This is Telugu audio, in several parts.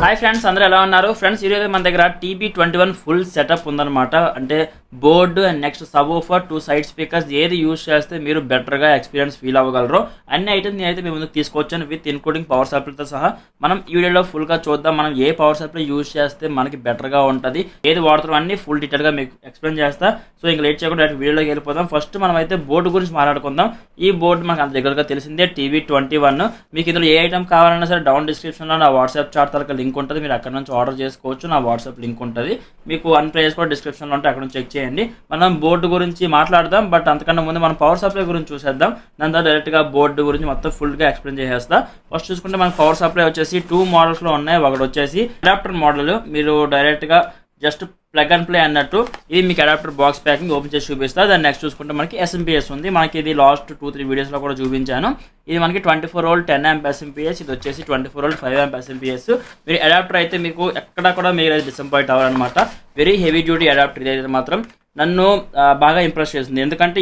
హాయ్ ఫ్రెండ్స్, అందరూ ఎలా ఉన్నారు? ఫ్రెండ్స్, ఈరోజు మన దగ్గర TB21 ఫుల్ సెటప్ ఉందన్నమాట. అంటే board and next sub woofer, 2 side speakers ఏది యూజ్ చేస్తే మీరు బెటర్గా ఎక్స్పీరియన్స్ ఫీల్ అవ్వగలరో అన్ని ఐటమ్స్ నేనైతే మీ ముందుకు తీసుకొచ్చాను, విత్ ఇన్క్లూడింగ్ పవర్ సప్లైతో సహా. మనం ఈ వీడియోలో ఫుల్గా చూద్దాం, మనం ఏ పవర్ సప్లై యూజ్ చేస్తే మనకి బెటర్గా ఉంటుంది, ఏది వాడుతారో అన్ని ఫుల్ డీటెయిల్గా మీకు ఎక్స్ప్లెయిన్ చేస్తా. సో ఇంకా లేట్ చేయకుండా వీడియోలోకి వెళ్ళిపోదాం. ఫస్ట్ మనం అయితే బోర్డు గురించి మాట్లాడుకుందాం. ఈ బోర్డు మనకు అంత దగ్గరగా తెలిసిందే, TB21. మీకు ఇందులో ఏ ఐటమ్ కావాలన్నా సరే డౌన్ డిస్క్రిప్షన్లో నా వాట్సాప్ చాట్ తరగతి లింక్ ఉంటుంది, మీరు అక్కడ నుంచి ఆర్డర్ చేసుకోవచ్చు. నా వాట్సాప్ లింక్ ఉంటుంది, మీకు అన్ ప్రైస్ కూడా డిస్క్రిప్షన్లో ఉంటే అక్కడ నుంచి చెక్ చేయండి. మనం బోర్డు గురించి మాట్లాడదాం, బట్ అంతకన్నా ముందు మనం పవర్ సప్లై గురించి చూసేద్దాం. దాని తర్వాత డైరెక్ట్గా బోర్డు గురించి మొత్తం ఫుల్గా ఎక్స్ప్లెయిన్ చేసేస్తా. ఫస్ట్ చూసుకుంటే మనకు పవర్ సప్లై వచ్చేసి 2 మోడల్స్లో ఉన్నాయి. ఒకటి వచ్చేసి అడాప్టర్ మోడల్, మీరు డైరెక్ట్గా జస్ట్ ప్లగ్ అండ్ ప్లే అన్నట్టు. ఇది మీకు అడాప్టర్ బాక్స్ ప్యాకింగ్ ఓపెన్ చేసి చూపిస్తా. దాన్ని నెక్స్ట్ చూసుకుంటే మనకి SMPS ఉంది. మనకి ఇది లాస్ట్ 2-3 వీడియోస్లో కూడా చూపించాను. ఇది మనకి 24V 10A SMPS, ఇది వచ్చేసి 24V 5A SMPS. మీరు అడాప్టర్ అయితే మీకు ఎక్కడ కూడా మీరు అయితే డిసప్పాయింట్ అవ్వాలన్నమాట. వెరీ హెవీ డ్యూటీ అడాప్టర్ ఇది అయితే మాత్రం నన్ను బాగా ఇంప్రెస్ చేస్తుంది. ఎందుకంటే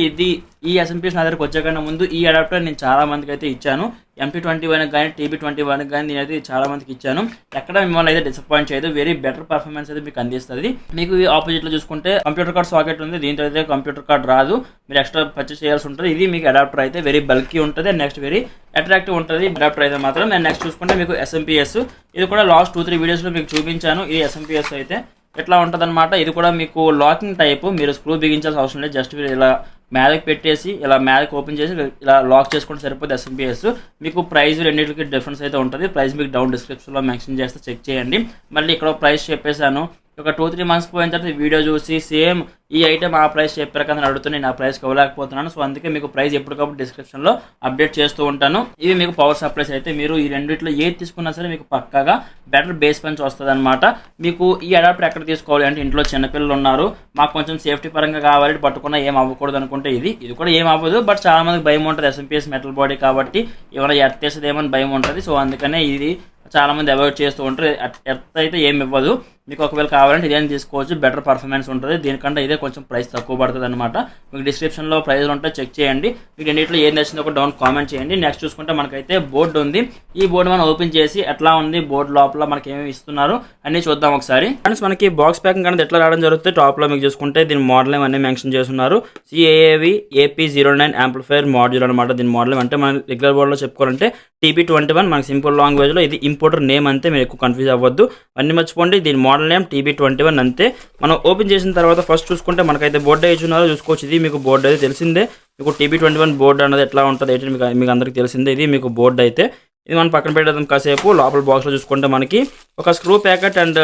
ఈ SMPS నా దగ్గరకు వచ్చేకన్నా ముందు ఈ అడాప్టర్ నేను చాలా మందికి అయితే ఇచ్చాను. MP21 కానీ TB21 కానీ నేనైతే చాలా మందికి ఇచ్చాను. ఎక్కడ మిమ్మల్ని అయితే డిసప్పాయింట్ చేయదు, వెరీ బెటర్ పర్ఫార్మెన్స్ అయితే మీకు అందిస్తుంది. మీకు ఆపోజిట్లో చూసుకుంటే కంప్యూటర్ కార్డ్ సాకెట్ ఉంది, దీంతో అయితే కంప్యూటర్ కార్డ్ రాదు, మీరు ఎక్స్ట్రా పర్చేస్ చేయాల్సి ఉంటుంది. ఇది మీకు అడాప్టర్ అయితే వెరీ బల్కీ ఉంటుంది అండ్ నెక్స్ట్ వెరీ అట్రాక్టివ్ ఉంటుంది అడాప్టర్ అయితే మాత్రం. అండ్ నెక్స్ట్ చూసుకుంటే మీకు SMPS, ఇది కూడా లాస్ట్ 2-3 వీడియోస్లో మీకు చూపించాను. ఇది SMPS అయితే ఎట్లా ఉంటుంది అనమాట. ఇది కూడా మీకు లాకింగ్ టైపు, మీరు స్క్రూ బిగించాల్సిన అవసరం లేదు, జస్ట్ మీరు ఇలా మ్యాథ్కి పెట్టేసి ఇలా మ్యాథ్కి ఓపెన్ చేసి ఇలా లాక్ చేసుకుంటే సరిపోతుంది SMPS. మీకు ప్రైస్ రెండింటికి డిఫరెన్స్ అయితే ఉంటుంది. ప్రైస్ మీకు డౌన్ డిస్క్రిప్షన్లో మెన్షన్ చేస్తే చెక్ చేయండి. మళ్ళీ ఇక్కడ ప్రైస్ చెప్పేశాను, ఒక 2-3 మంత్స్ పోయిన తర్వాత వీడియో చూసి సేమ్ ఈ ఐటమ్ ఆ ప్రైస్ చెప్పారు కదా అని అడుగుతూ నేను ఆ ప్రైస్కి ఇవ్వలేకపోతున్నాను. సో అందుకే మీకు ప్రైస్ ఎప్పటికప్పుడు డిస్క్రిప్షన్లో అప్డేట్ చేస్తూ ఉంటాను. ఇవి మీకు పవర్ సప్లైస్ అయితే మీరు ఈ రెండిట్లో ఏది తీసుకున్నా సరే మీకు పక్కాగా బెటర్ బేస్ పంచ్ వస్తుంది అనమాట. మీకు ఈ అడాప్టర్ ఎక్కడ తీసుకోవాలి అంటే, ఇంట్లో చిన్నపిల్లలు ఉన్నారు, మాకు కొంచెం సేఫ్టీ పరంగా కావాలి, పట్టుకున్నా ఏం అవ్వకూడదు అనుకుంటే ఇది కూడా ఏం అవ్వదు. బట్ చాలా మందికి భయం ఉంటుంది, SMPS మెటల్ బాడీ కాబట్టి ఏమైనా ఎత్తేసేదేమని భయం ఉంటుంది. సో అందుకనే ఇది చాలా మంది అవాయిడ్ చేస్తూ ఉంటారు. ఎర్త్ అయితే ఏమి ఇవ్వదు, మీకు ఒకవేళ కావాలంటే ఇదేం తీసుకోవచ్చు, బెటర్ పర్ఫార్మెన్స్ ఉంటుంది. దీనికంటే ఇదే కొంచెం ప్రైస్ తక్కువ పడుతుంది అనమాట. మీకు డిస్క్రిప్షన్లో ప్రైస్ ఉంటే చెక్ చేయండి. మీకు రెండింటిలో ఏం నచ్చిందో ఒక డౌన్ కామెంట్ చేయండి. నెక్స్ట్ చూసుకుంటే మనకైతే బోర్డు ఉంది. ఈ బోర్డు మనం ఓపెన్ చేసి ఎట్లా ఉంది, బోర్డు లోపల మనకి ఏమేమి ఇస్తున్నారు అన్నీ చూద్దాం ఒకసారి. ఫ్రెండ్స్, మనకి బాక్స్ ప్యాకింగ్ అనేది ఎట్లా రావడం జరుగుతుంది, టాప్లో మీకు చూసుకుంటే దీని మోడల్ అన్నీ మెన్షన్ చేస్తున్నారు. CAAV AP09 యాంప్లిఫైర్ మాడ్యూల్ అనమాట. దీని మోడల్ అంటే మనం రెగ్యులర్ బోర్డులో చెప్పుకోవాలంటే TB21, మనకి సింపుల్ లాంగ్వేజ్లో ఇది ఇంపోర్టర్ నేమ్ అంతే, మీరు ఎక్కువ కన్ఫ్యూజ్ అవ్వద్దు, అన్ని మర్చిపోండి. దీని మోడల్ నేమ్ TB21 అంతే. మనం ఓపెన్ చేసిన తర్వాత ఫస్ట్ చూసుకుంటే మనకైతే బోర్డు ఇచ్చున్నారో చూసుకోవచ్చు. ఇది మీకు బోర్డు అయితే తెలిసిందే, మీకు TB21 బోర్డు అనేది ఎట్లా ఉంటుంది అయితే మీకు అందరికీ తెలిసిందే. ఇది మీకు బోర్డు అయితే ఇది మనం పక్కన పెట్టేద్దాం కాసేపు. లోపల బాక్స్లో చూసుకుంటే మనకి ఒక screw packet and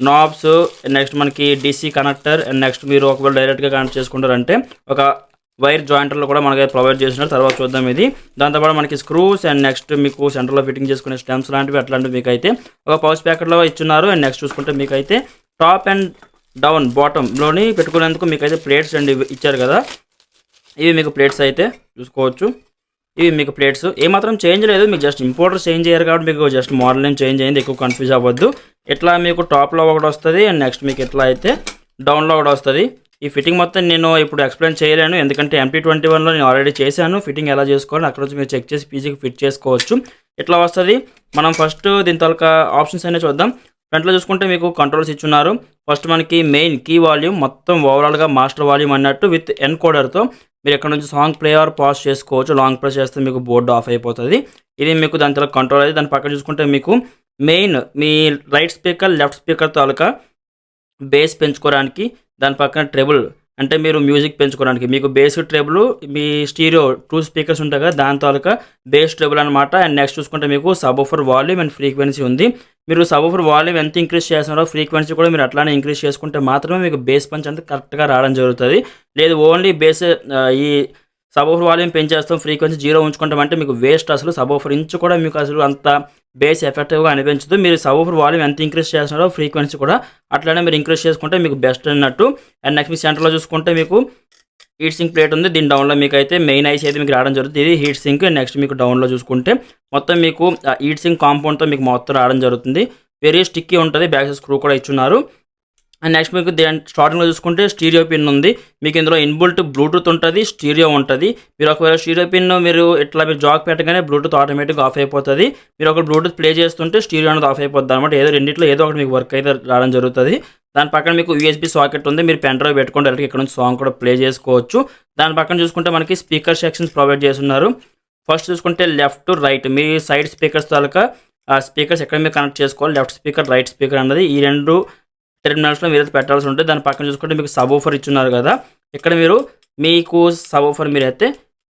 knobs, next మనకి DC కనెక్టర్, అండ్ నెక్స్ట్ మీరు ఒకవేళ డైరెక్ట్గా కనెక్ట్ చేసుకుంటారంటే ఒక వైర్ జాయింటర్లో కూడా మనకి ప్రొవైడ్ చేసినారు. తర్వాత చూద్దాం ఇది. దాంతోపాటు మనకి స్క్రూస్ అండ్ నెక్స్ట్ మీకు సెంటర్లో ఫిట్టింగ్ చేసుకునే స్టెమ్స్ లాంటివి అట్లాంటివి మీకు అయితే ఒక పౌచ్ ప్యాకెట్లో ఇచ్చున్నారు. అండ్ నెక్స్ట్ చూసుకుంటే మీకు అయితే టాప్ అండ్ డౌన్ బాటంలోని పెట్టుకునేందుకు మీకు అయితే ప్లేట్స్ అండ్ ఇచ్చారు కదా, ఇవి మీకు ప్లేట్స్ అయితే చూసుకోవచ్చు. ఇవి మీకు ప్లేట్స్ ఏమాత్రం చేంజ్ లేదు, మీకు జస్ట్ ఇంపోర్టర్ చేంజ్ అయ్యారు కాబట్టి మీకు జస్ట్ మోడల్ నేమ్ చేంజ్ అయింది, ఎక్కువ కన్ఫ్యూజ్ అవ్వద్దు. ఇట్లా మీకు టాప్లో ఒకటి వస్తుంది అండ్ నెక్స్ట్ మీకు ఎట్లా అయితే డౌన్లో ఒకటి వస్తుంది. ఈ ఫిట్టింగ్ మొత్తం నేను ఇప్పుడు ఎక్స్ప్లెయిన్ చేయలేను, ఎందుకంటే MP21లో నేను ఆల్రెడీ చేశాను ఫిట్టింగ్ ఎలా చేసుకోవాలి. అక్కడ నుంచి మీరు చెక్ చేసి పీజీకి ఫిట్ చేసుకోవచ్చు. ఇట్లా వస్తుంది. మనం ఫస్ట్ దీని తాలూకా ఆప్షన్స్ అయినా చూద్దాం. ఫ్రంట్లో చూసుకుంటే మీకు కంట్రోల్స్ ఇచ్చున్నారు. ఫస్ట్ మనకి మెయిన్ కీ వాల్యూమ్, మొత్తం ఓవరాల్గా మాస్టర్ వాల్యూమ్ అన్నట్టు విత్ ఎన్కోడర్తో మీరు ఎక్కడ నుంచి సాంగ్ ప్లే ఆర్ పాజ్ చేసుకోవచ్చు. లాంగ్ ప్రెస్ చేస్తే మీకు బోర్డు ఆఫ్ అయిపోతుంది. ఇది మీకు దాని తాలూకా కంట్రోల్ అయితే. దాని పక్కన చూసుకుంటే మీకు మెయిన్ మీ రైట్ స్పీకర్ లెఫ్ట్ స్పీకర్ తాలూకా బేస్ పెంచుకోవడానికి, దాని పక్కన ట్రెబుల్ అంటే మీరు మ్యూజిక్ పెంచుకోవడానికి, మీకు బేస్ ట్రెబుల్, మీ స్టీరియో 2 స్పీకర్స్ ఉంటాయి కదా దాని తాలూకా బేస్ ట్రెబుల్ అనమాట. అండ్ నెక్స్ట్ చూసుకుంటే మీకు సబ్-వూఫర్ వాల్యూమ్ అండ్ ఫ్రీక్వెన్సీ ఉంది. మీరు సబ్-వూఫర్ వాల్యూమ్ ఎంత ఇంక్రీజ్ చేస్తున్నారో ఫ్రీక్వెన్సీ కూడా మీరు అట్లానే ఇంక్రీజ్ చేసుకుంటే మాత్రమే మీకు బేస్ పంచ్ అంతా కరెక్ట్గా రావడం జరుగుతుంది. లేదు ఓన్లీ బేస్ ఈ సబ్-వూఫర్ వాల్యూమ్ పెంచేస్తాం, ఫ్రీక్వెన్సీ 0 ఉంచుకుంటామంటే మీకు వేస్ట్. అసలు సబ్-వూఫర్ ఇంచు కూడా మీకు అసలు అంత బేస్ ఎఫెక్టివ్గా అనిపించదు. మీరు సబ్-వూఫర్ వాల్యూమ్ ఎంత ఇంక్రీజ్ చేస్తున్నారో ఫ్రీక్వెన్సీ కూడా అట్లానే మీరు ఇంక్రీజ్ చేసుకుంటే మీకు బెస్ట్ అన్నట్టు. అండ్ నెక్స్ట్ మీ సెంటర్లో చూసుకుంటే మీకు హీట్ సింక్ ప్లేట్ ఉంది. దీని డౌన్లో మీకు అయితే మెయిన్ ఐస్ అయితే మీకు రావడం జరుగుతుంది. ఇది హీట్ సింక్. నెక్స్ట్ మీకు డౌన్లో చూసుకుంటే మొత్తం మీకు హీట్ సింక్ కాంపౌండ్తో మీకు మొత్తం రావడం జరుగుతుంది. వెరీ స్టిక్కీ ఉంటుంది, బ్యాక్ సైడ్ స్క్రూ కూడా ఇచ్చున్నారు. అండ్ నెక్స్ట్ మీకు స్టార్టింగ్లో చూసుకుంటే స్టీరియో పిన్ ఉంది. మీకు ఇందులో ఇన్బుల్ట్ బ్లూటూత్ ఉంటుంది, స్టీరియో ఉంటుంది. మీరు ఒకవేళ స్టీరియో పిన్ మీరు జాక్ పెట్టగానే బ్లూటూత్ ఆటోమేటిక్గా ఆఫ్ అయిపోతుంది. మీరు ఒక బ్లూటూత్ ప్లే చేస్తుంటే స్టీరియో అనేది ఆఫ్ అయిపోతుంది అనమాట. రెండిట్లో ఏదో ఒకటి మీకు వర్క్ అయితే రావడం జరుగుతుంది. దాని పక్కన మీకు యూఎస్బీ సాకెట్ ఉంది. మీరు పెన్ డ్రైవ్ పెట్టుకుంటే డైరెక్ట్గా ఇక్కడ నుంచి సాంగ్ కూడా ప్లే చేసుకోవచ్చు. దాని పక్కన చూసుకుంటే మనకి స్పీకర్ సెక్షన్స్ ప్రొవైడ్ చేస్తున్నారు. ఫస్ట్ చూసుకుంటే left to right me side speakers taluka speakers ఎక్కడ మీరు కనెక్ట్ చేసుకోవాలి. లెఫ్ట్ స్పీకర్, రైట్ స్పీకర్ అన్నది ఈ రెండు టెర్మినల్స్లో మీరు పెట్టాల్సి ఉంటుంది. దాని పక్కన చూసుకుంటే మీకు సబ్ ఊఫర్ ఇచ్చున్నారు కదా, ఇక్కడ మీకు సబ్ ఊఫర్ మీరు అయితే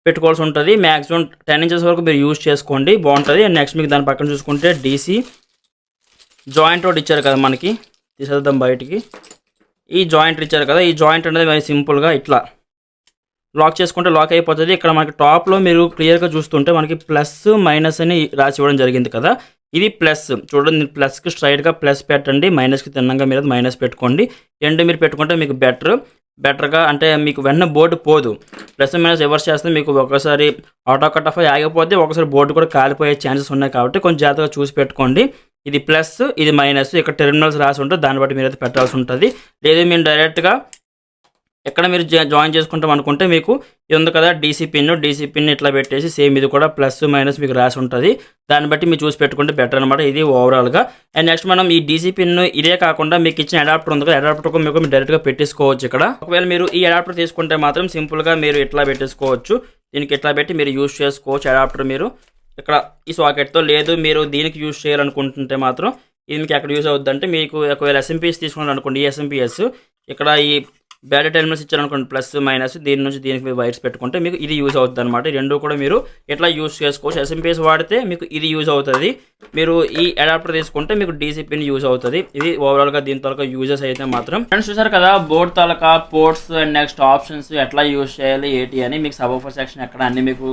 పెట్టుకోవాల్సి ఉంటుంది. మ్యాక్సిమం 10 ఇంచెస్ వరకు మీరు యూజ్ చేసుకోండి, బాగుంటుంది. అండ్ నెక్స్ట్ మీకు దాని పక్కన చూసుకుంటే డీసీ జాయింట్ రోడ్ ఇచ్చారు కదా, మనకి తీసేద్దాం బయటికి. ఈ జాయింట్ ఇచ్చారు కదా, ఈ జాయింట్ అనేది మరి సింపుల్గా ఇట్లా లాక్ చేసుకుంటే లాక్ అయిపోతుంది. ఇక్కడ మనకి టాప్లో మీరు క్లియర్గా చూస్తుంటే మనకి ప్లస్ మైనస్ అని రాసి ఇవ్వడం జరిగింది కదా, ఇది ప్లస్ చూడండి. ప్లస్కి స్ట్రైట్గా ప్లస్ పెట్టండి, మైనస్కి తిన్నంగా మీరు మైనస్ పెట్టుకోండి. మీరు పెట్టుకుంటే మీకు బెటర్గా అంటే మీకు వెంటనే బోర్డు పోదు. ప్లస్ మైనస్ రివర్స్ చేస్తే మీకు ఒకసారి ఆటో కట్ ఆఫ్ ఆగిపోతే ఒకసారి బోర్డు కూడా కాలిపోయే ఛాన్సెస్ ఉన్నాయి. కాబట్టి కొంచెం జాగ్రత్తగా చూసి పెట్టుకోండి. ఇది ప్లస్, ఇది మైనస్, ఇక్కడ టెర్మినల్స్ రాసి ఉంటుంది, దాన్ని బట్టి మీరైతే పెట్టాల్సి ఉంటుంది. లేదు మీరు డైరెక్ట్గా ఎక్కడ మీరు జాయిన్ చేసుకుంటాం అనుకుంటే మీకు ఇది ఉంది కదా డీసీ పిన్ ఇట్లా పెట్టేసి సేమ్ ఇది కూడా ప్లస్ మైనస్ మీకు రాసి ఉంటుంది. దాన్ని బట్టి మీరు చూసి పెట్టుకుంటే బెటర్ అనమాట, ఇది ఓవరాల్గా. అండ్ నెక్స్ట్ మనం ఈ డీసీ పిన్ ఇదే కాకుండా మీకు ఇచ్చిన అడాప్టర్ ఉంది కదా, అడాప్టర్ మీకు డైరెక్ట్గా పెట్టేసుకోవచ్చు. ఇక్కడ ఒకవేళ మీరు ఈ అడాప్టర్ తీసుకుంటే మాత్రం సింపుల్గా మీరు ఇట్లా పెట్టేసుకోవచ్చు. దీనికి ఇట్లా పెట్టి మీరు యూజ్ చేసుకోవచ్చు అడాప్టర్. మీరు ఇక్కడ ఈ సాకెట్తో, లేదు మీరు దీనికి యూజ్ చేయాలనుకుంటుంటే మాత్రం ఇది మీకు ఎక్కడ యూజ్ అవుద్ది అంటే, మీకు ఒకవేళ ఎస్ఎంపీఎస్ తీసుకున్నారనుకోండి, ఈ ఎస్ఎంపీఎస్ ఇక్కడ ఈ బ్యాటరీ టెర్మినల్స్ ఇచ్చారనుకోండి ప్లస్ మైనస్, దీని నుంచి దీనికి మీరు వైర్స్ పెట్టుకుంటే మీకు ఇది యూజ్ అవుతుంది అనమాట. ఈ రెండు కూడా మీరు ఎట్లా యూజ్ చేసుకోవచ్చు. ఎస్ఎంపీఎస్ వాడితే మీకు ఇది యూజ్ అవుతుంది, మీరు ఈ అడాప్టర్ తీసుకుంటే మీకు డీసీ పిన్ యూజ్ అవుతుంది. ఇది ఓవరాల్గా దీని తాలూకా యూజెస్ అయితే మాత్రం. ఫ్రెండ్స్ చూసారు కదా board taluka ports and next options ఎట్లా యూజ్ చేయాలి ఏంటి అని, మీకు సబ్ సెక్షన్ ఎక్కడ అన్ని మీకు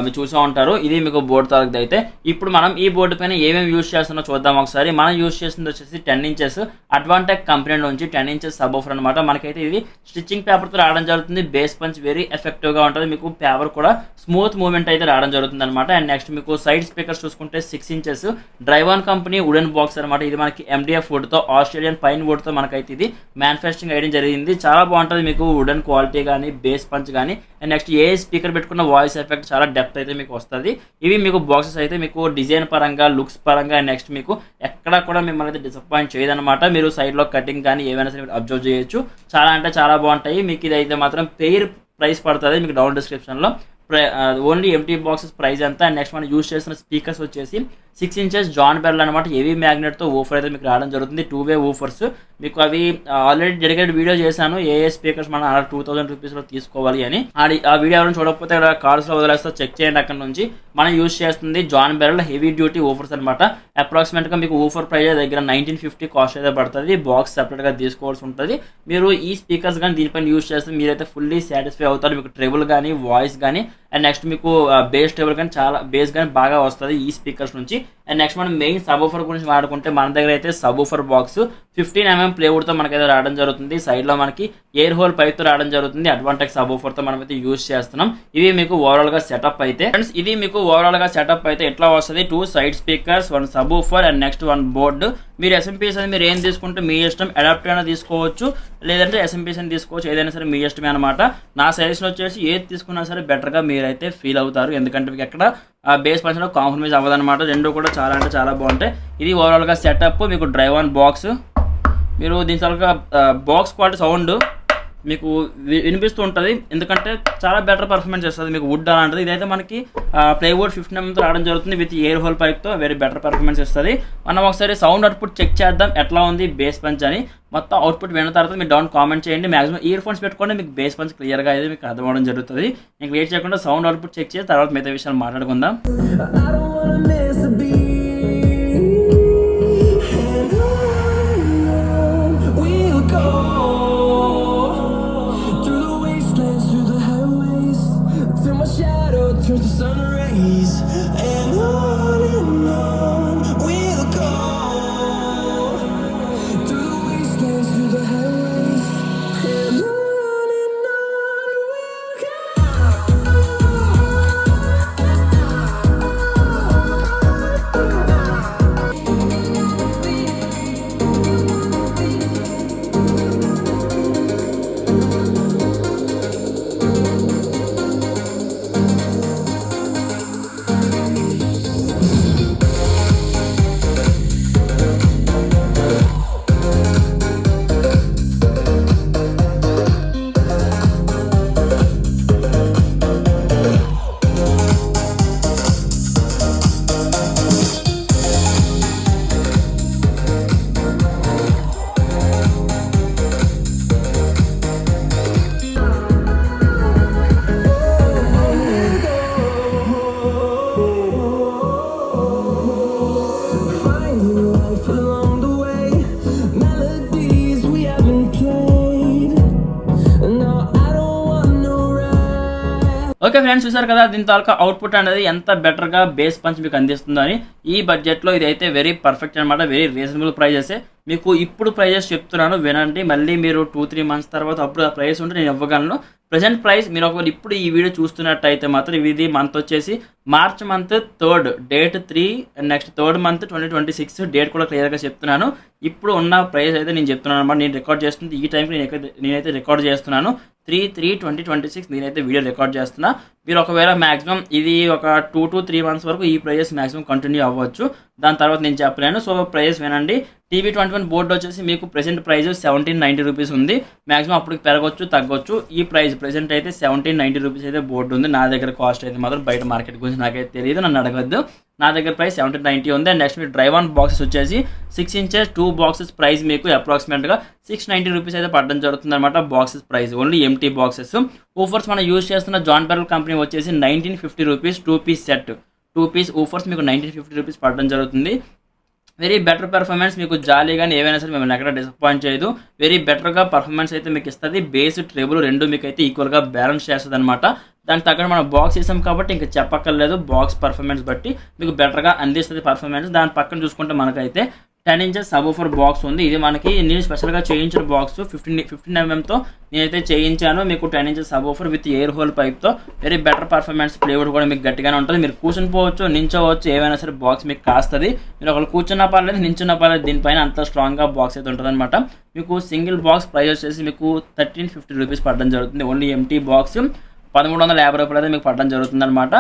మీరు చూసా ఉంటారు. ఇది మీకు బోర్డు తాలూకు అయితే. ఇప్పుడు మనం ఈ బోర్డు పైన ఏమేమి యూజ్ చేస్తున్నా చూద్దాం ఒకసారి. మనం యూజ్ చేస్తుంది వచ్చేసి 10 ఇంచెస్ అడ్వాంటెక్ కంపెనీ నుంచి 10 ఇంచెస్ సబ్ ఊఫర్ అనమాట. మనకైతే ఇది స్టిచ్చింగ్ పేపర్తో రావడం జరుగుతుంది. బేస్ పంచ్ వెరీ ఎఫెక్టివ్గా ఉంటుంది, మీకు పేపర్ కూడా స్మూత్ మూవ్మెంట్ అయితే రావడం జరుగుతుంది అనమాట. అండ్ నెక్స్ట్ మీకు సైడ్ స్పీకర్స్ చూసుకుంటే 6 ఇంచెస్ డ్రైవాన్ కంపెనీ వుడెన్ బాక్స్ అనమాట. ఇది మనకి MDF వుడ్తో, ఆస్ట్రేలియన్ పైన్ వుడ్తో మనకైతే ఇది మ్యానుఫ్యాక్చరింగ్ అయ్యడం జరిగింది. చాలా బాగుంటుంది మీకు వుడెన్ క్వాలిటీ కానీ, బేస్ పంచ్ కానీ. అండ్ నెక్స్ట్ ఏ స్పీకర్ పెట్టుకున్న వాయిస్ ఎఫెక్ట్ చాలా డెప్త్ అయితే మీకు వస్తుంది. ఇవి మీకు బాక్సెస్ అయితే మీకు డిజైన్ పరంగా, లుక్స్ పరంగా, నెక్స్ట్ మీకు ఎక్కడ కూడా మిమ్మల్ని అయితే డిసప్పాయింట్ చేయదన్నమాట. మీరు సైడ్లో కటింగ్ కానీ ఏమైనా సరే అబ్జర్వ్ చేయొచ్చు. చాలా అంటే చాలా బాగుంటాయి. మీకు ఇది అయితే మాత్రం పెయిర్ ప్రైస్ పడుతుంది మీకు డౌన్ డిస్క్రిప్షన్లో. ఓన్లీ ఎంటీ బాక్సెస్ ప్రైస్ అంతా. అండ్ నెక్స్ట్ మనం యూజ్ చేసిన స్పీకర్స్ వచ్చేసి 6 ఇంచెస్ జాన్ బెర్ల్ అనమాట. హెవీ మ్యాగ్నెట్తో ఊఫర్ అయితే మీకు రావడం జరుగుతుంది. 2-వే ఊఫర్స్ మీకు అవి ఆల్రెడీ డెడికేటెడ్ వీడియో చేశాను, ఏ స్పీకర్స్ మనం అలా 2000 రూపీస్లో తీసుకోవాలి అని. ఆ వీడియో ఎవరైనా చూడకపోతే ఇక్కడ కార్డ్స్లో వదిలేస్తే చెక్ చేయండి. అక్కడ నుంచి మనం యూజ్ చేస్తుంది జాన్ బెర్ల్ హెవీ డ్యూటీ ఊఫర్స్ అనమాట. అప్రాక్సిమేట్గా మీకు ఊఫర్ ప్రైస్ దగ్గర 1950 కాస్ట్ అయితే పడుతుంది. బాక్స్ సెపరేట్గా తీసుకోవాల్సి ఉంటుంది. మీరు ఈ స్పీకర్స్ కానీ దీనిపైన యూజ్ చేస్తే మీరైతే ఫుల్లీ సాటిస్ఫై అవుతారు. మీకు ట్రెబుల్ కానీ, వాయిస్ కానీ, అండ్ నెక్స్ట్ మీకు బేస్ ట్రెబుల్ కానీ చాలా బేస్ కానీ బాగా వస్తుంది ఈ స్పీకర్స్ నుంచి. అండ్ నెక్స్ట్ మనం మెయిన్ సబ్ ఊఫర్ గురించి మాట్లాడుకుంటే మన దగ్గర అయితే సబ్ ఊఫర్ బాక్స్ 15mm ప్లేవుడ్తో మనకైతే రావడం జరుగుతుంది. సైడ్లో మనకి ఎయిర్ హోల్ పైప్తో రావడం జరుగుతుంది. అడ్వాంటెక్ సబ్ ఊఫర్తో మనం అయితే యూజ్ చేస్తున్నాం. ఇవి మీకు ఓవరాల్గా సెటప్ అయితే. ఫ్రెండ్స్ ఇది మీకు ఓవరాల్గా సెటప్ అయితే ఎట్లా వస్తుంది, 2 side speakers, 1 sub woofer and next 1 board. మీరు ఎస్ఎంపీఎస్ అని మీరు ఏం తీసుకుంటే మీ ఇష్టం, అడాప్టర్ అయినా తీసుకోవచ్చు, లేదంటే ఎస్ఎంపీఎస్ అని తీసుకోవచ్చు, ఏదైనా సరే మీ ఇష్టమే అనమాట. నా సజెషన్ వచ్చేసి ఏది తీసుకున్నా సరే బెటర్గా మీరైతే ఫీల్ అవుతారు, ఎందుకంటే మీకు ఎక్కడ బేస్ పంచ్లో కాంప్రమైజ్ అవ్వదన్నమాట. రెండు కూడా చాలా అంటే చాలా బాగుంటాయి. ఇది ఓవరాల్గా సెటప్. మీకు డ్రైవ్ ఆన్ బాక్స్, మీరు దీని చాలా బాక్స్ క్వాలిటీ సౌండ్ మీకు వినిపిస్తూ ఉంటుంది, ఎందుకంటే చాలా బెటర్ పర్ఫార్మెన్స్ చేస్తుంది మీకు వుడ్ అలాంటిది. ఇదైతే మనకి ప్లైవుడ్ 15mm రావడం జరుగుతుంది విత్ ఎయిర్ హోల్ పైప్తో వెరీ బెటర్ పర్ఫార్మెన్స్ ఇస్తుంది. మనం ఒకసారి సౌండ్ అవుట్పుట్ చెక్ చేద్దాం ఎట్లా ఉంది బేస్ పంచ్ అని. మొత్తం అవుట్పుట్ విన్న తర్వాత మీరు డౌన్ కామెంట్ చేయండి. మాక్సిమం ఇయర్ ఫోన్స్ పెట్టుకోండి, మీకు బేస్ పంచ్ క్లియర్గా అయితే మీకు అర్థమవడం జరుగుతుంది. మీకు వెయిట్ చేయకుండా సౌండ్ అవుట్పుట్ చెక్ చేసి తర్వాత మిగతా విషయాలు మాట్లాడుకుందాం. Turns to sun rays and on we'll go through the wastelands, through the highways and on we'll go. Okay friends, చూసారు కదా దీని తాలూకా అవుట్పుట్ అనేది ఎంత బెటర్గా బేస్ పంచ్ మీకు అందిస్తుందో అని. ఈ బడ్జెట్లో ఇది అయితే వెరీ పర్ఫెక్ట్ అనమాట, వెరీ రీజనబుల్ ప్రైజెస్. మీకు ఇప్పుడు ప్రైజెస్ చెప్తున్నాను వినండి, మళ్ళీ మీరు 2-3 మంత్స్ తర్వాత అప్పుడు ఆ ప్రైస్ ఉంటే నేను ఇవ్వగలను. ప్రజెంట్ ప్రైస్ మీరు ఒకవేళ ఇప్పుడు ఈ వీడియో చూస్తున్నట్టయితే మాత్రం ఇది మంత్ వచ్చేసి March month 3rd date 3 next 3rd month 2026 date కూడా క్లియర్గా చెప్తున్నాను. ఇప్పుడు ఉన్న ప్రైస్ అయితే నేను చెప్తున్నాను అనమాట. నేను రికార్డ్ చేస్తుంది ఈ టైంకి నేనైతే రికార్డ్ చేస్తున్నాను 3/3/2026 నేనైతే వీడియో రికార్డ్ చేస్తున్నా. మీరు ఒకవేళ మాక్సిమం ఇది ఒక 2 to 3 మంత్స్ వరకు ఈ ప్రైజెస్ మాక్సిమం కంటిన్యూ అవ్వచ్చు, దాని తర్వాత నేను చెప్పలేను. సో ప్రైస్ వినండి. TV21 బోర్డు వచ్చేసి మీకు ప్రెసెంట్ ప్రైస్ 1790 రూపీస్ ఉంది. మాక్సిమం అప్పటికి పెరగవచ్చు తగ్గొచ్చు. ఈ ప్రైస్ ప్రెసెంట్ అయితే 1790 రూపీస్ అయితే బోర్డు ఉంది. నా దగ్గర కాస్ట్ అయితే మాత్రం బయట మార్కెట్ గురించి నాకైతే తెలియదు, నన్ను అడగద్దు. నా దగ్గర ప్రైస్ 1790 ఉంది. అండ్ నెక్స్ట్ మీరు డ్రైవ్ ఆన్ బాక్సెస్ వచ్చేసి 6 inches 2 బాక్సెస్ ప్రైస్ మీకు అప్రాక్సిమేట్గా 690 రూపీస్ అయితే పడడం జరుగుతుంది అనమాట. Boxes price only empty boxes. Woofers మనం యూజ్ చేస్తున్న జాన్ బెర్రల్ కంపెనీ వచ్చేసి 1950 rupees 2 piece set. 2 piece woofers మీకు 1950 రూపీస్ పడడం జరుగుతుంది. వెరీ బెటర్ పెర్ఫార్మెన్స్, మీకు జాలీ కానీ ఏవైనా సరే మిమ్మల్ని ఎక్కడ డిసప్పాయింట్ చేయదు. వెరీ బెటర్గా పర్ఫార్మెన్స్ అయితే మీకు ఇస్తుంది. బేస్ ట్రేబుల్ రెండు మీకు అయితే ఈక్వల్గా బ్యాలెన్స్ చేస్తుంది అనమాట. దానికి తగ్గట్టు మనం బాక్స్ ఇస్తాం కాబట్టి ఇంకా చెప్పక్కర్లేదు, బాక్స్ పర్ఫార్మెన్స్ బట్టి మీకు బెటర్గా అందిస్తుంది పర్ఫార్మెన్స్. దాని పక్కన చూసుకుంటే మనకైతే 10 inches సబ్-వూఫర్ బాక్స్ ఉంది. ఇది మనకి నేను స్పెషల్గా చేయించిన బాక్స్ 15 mmతో నేనైతే చేయించాను. మీకు 10 inches subwoofer with air hole పైప్తో వెరీ బెటర్ పర్ఫార్మెన్స్. ప్లేవుడ్ కూడా మీకు గట్టిగానే ఉంటుంది. మీరు కూర్చొని పోవచ్చు, నించోవచ్చు, ఏవైనా సరే బాక్స్ మీకు కాస్తుంది. మీరు ఒకళ్ళు కూర్చున్నా పర్లేదు, నించున్నా పర్లేదు, దీనిపైన అంత స్ట్రాంగ్గా బాక్స్ అయితే ఉంటుంది అనమాట. మీకు సింగిల్ బాక్స్ ప్రైస్ వచ్చేసి మీకు 1350 రూపీస్ పడడం జరుగుతుంది. ఓన్లీ ఎంటీ బాక్స్ 1350 రూపాయలు అయితే మీకు పడడం జరుగుతుంది అనమాట.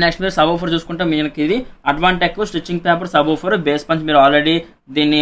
నెక్స్ట్ మీరు సబ్-వూఫర్ చూసుకుంటే మీకు ఇది అడ్వాంటెక్ stitching paper subwoofer bass punch. మీరు ఆల్రెడీ దీన్ని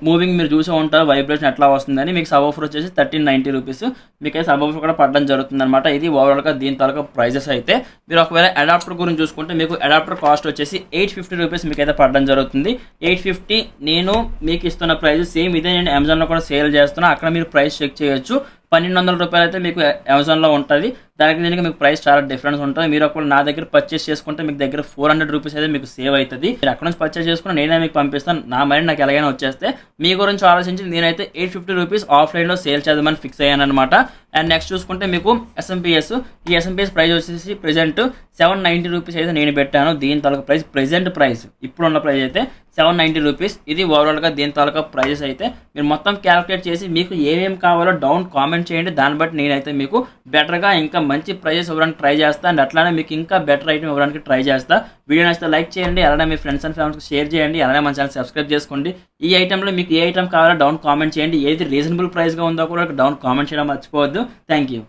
మూవింగ్ మీరు చూసే ఉంటారు, వైబ్రేషన్ ఎట్లా వస్తుందని. మీకు సబ్-వూఫర్ వచ్చేసి 1390 రూపీస్ మీకైతే సబ్-వూఫర్ కూడా పడడం జరుగుతుంది అనమాట. ఇది ఓవరాల్గా దీని తాలూకా ప్రైజెస్ అయితే. మీరు ఒకవేళ అడాప్టర్ గురించి చూసుకుంటే మీకు అడాప్టర్ కాస్ట్ వచ్చేసి 850 రూపీస్ మీకైతే పడడం జరుగుతుంది. 850 నేను మీకు ఇస్తున్న ప్రైస్ సేమ్ ఇదే నేను అమెజాన్లో కూడా సేల్ చేస్తున్నా, అక్కడ మీరు ప్రైస్ చెక్ చేయొచ్చు. 1200 రూపాయలు అయితే మీకు అమెజాన్లో ఉంటుంది. దానికి దీనికి మీకు ప్రైస్ చాలా డిఫరెన్స్ ఉంటుంది. మీరు ఒకవేళ నా దగ్గర పర్చేస్ చేసుకుంటే మీకు దగ్గర 400 రూపీస్ అయితే మీకు సేవ్ అవుతుంది. మీరు అక్కడ నుంచి పర్చేస్ చేసుకుని నేనే మీకు పంపిస్తాను, నా మైండ్ నాకు ఎలాగైనా వచ్చేస్తే. మీ గురించి ఆలోచించి నేనైతే 850 రూపీస్ ఆఫ్లైన్లో సేల్ చేద్దామని ఫిక్స్ అయ్యాను అనమాట. అండ్ నెక్స్ట్ చూసుకుంటే మీకు ఎస్ఎంపిఎస్. ఈ ఎస్ఎంపిఎస్ ప్రైస్ వచ్చేసి ప్రెజెంట్ 790 రూపీస్ అయితే నేను పెట్టాను. దీని తాలూకా ప్రైస్ ప్రెజెంట్ ప్రైస్ ఇప్పుడున్న ప్రైస్ అయితే 790 రూపీస్. ఇది ఓవరాల్గా దీని తాలూకా ప్రైజెస్ అయితే. మీరు మొత్తం క్యాలిక్యులేట్ చేసి మీకు ఏమేమి కావాలో డౌన్ కామెంట్ చేయండి, దాన్ని బట్టి నేనైతే మీకు బెటర్గా ఇంకా మంచి ప్రైజెస్ ఇవ్వడానికి ట్రై చేస్తాను. అండ్ అట్లానే మీకు ఇంకా బెటర్ ఐటమ్ ఇవ్వడానికి ట్రై చేస్తా. వీడియో నచ్చితే లైక్ చేయండి, అలానే మీ ఫ్రెండ్స్ అండ్ ఫ్యామిలీకి షేర్ చేయండి, అలానే మన ఛానల్ సబ్స్క్రైబ్ చేసుకోండి. ఈ ఐటెంలో మీకు ఏ ఐటమ్ కావాలో డౌన్ కామెంట్ చేయండి, ఏది రీజనబుల్ ప్రైస్గా ఉందో కూడా డౌన్ కామెంట్ చేయడం మర్చిపోవద్దు. Thank you.